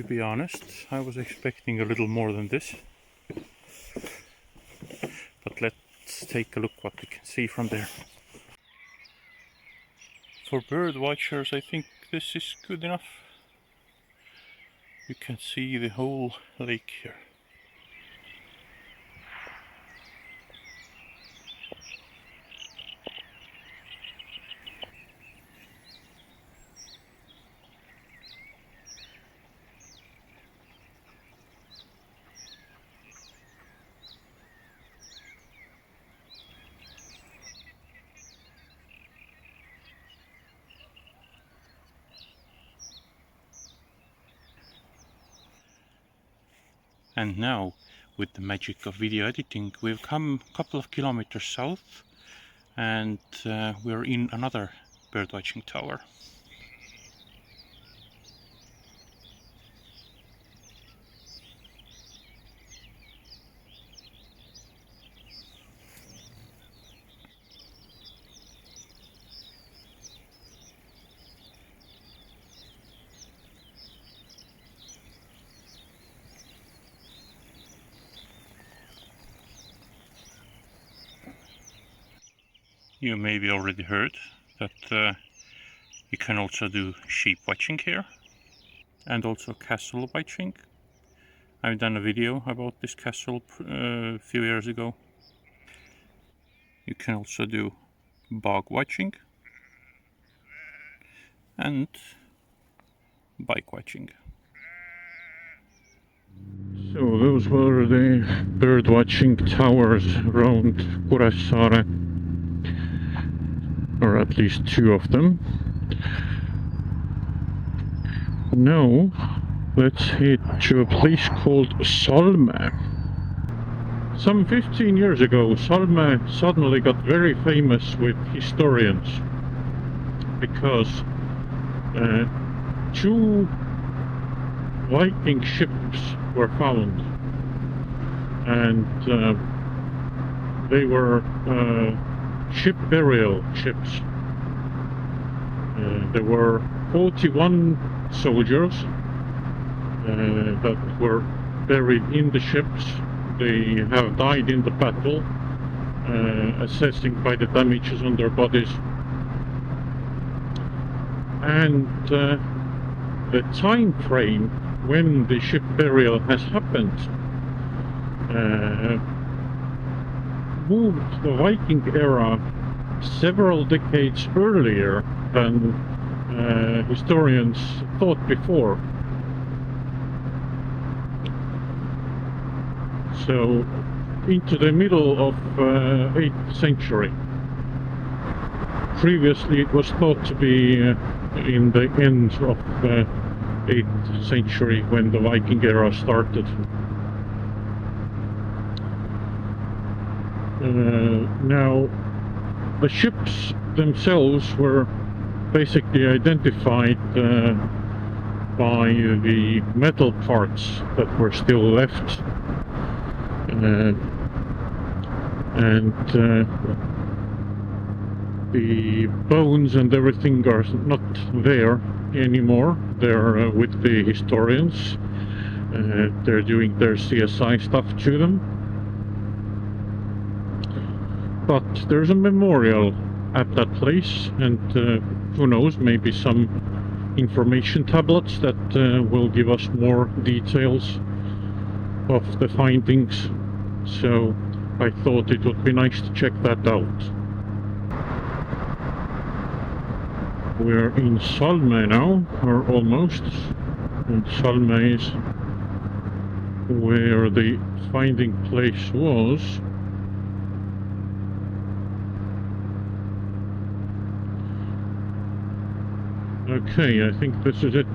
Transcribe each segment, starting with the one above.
to be honest. I was expecting a little more than this. But let's take a look what we can see from there. For bird watchers, I think this is good enough. You can see the whole lake here. And now, with the magic of video editing, we've come a couple of kilometers south and we're in another birdwatching tower. You maybe already heard that you can also do sheep watching here and also castle watching. I've done a video about this castle a few years ago. You can also do bog watching and bike watching. So those were the bird watching towers around Kuressaare, or at least two of them. Now let's head to a place called Salme. Some 15 years ago, Salme suddenly got very famous with historians because two Viking ships were found, and they were ship burial ships. There were 41 soldiers that were buried in the ships. They have died in the battle, assessing by the damages on their bodies. And the time frame when the ship burial has happened moved the Viking era several decades earlier than historians thought before. So into the middle of 8th century. Previously it was thought to be in the end of 8th century when the Viking era started. Now the ships themselves were basically identified by the metal parts that were still left, and the bones and everything are not there anymore. They're with the historians. They're doing their CSI stuff to them. But there's a memorial at that place, and who knows, maybe some information tablets that will give us more details of the findings. So I thought it would be nice to check that out. We're in Salme now, or almost, and Salme is where the finding place was. Okay, I think this is it.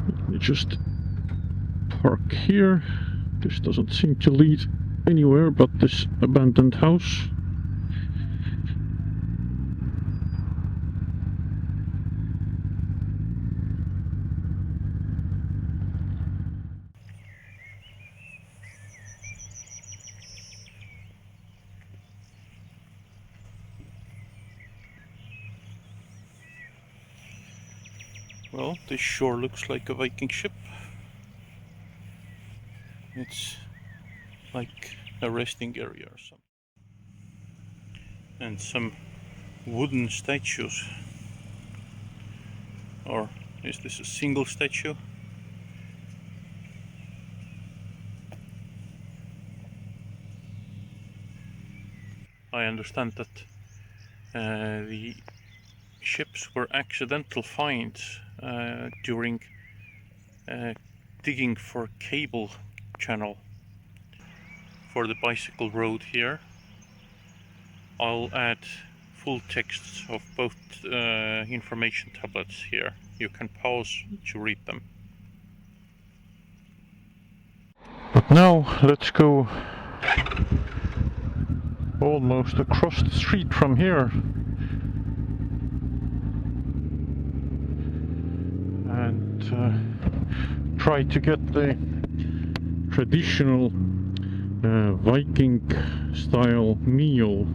Let me just park here. This doesn't seem to lead anywhere but this abandoned house. Well, this shore looks like a Viking ship. It's like a resting area or something. And some wooden statues. Or is this a single statue? I understand that the ships were accidental finds during digging for cable channel for the bicycle road here. I'll add full texts of both information tablets here. You can pause to read them. But now let's go almost across the street from here and try to get the traditional Viking style meal.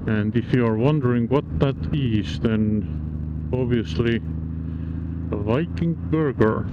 And if you are wondering what that is, then obviously a Viking burger.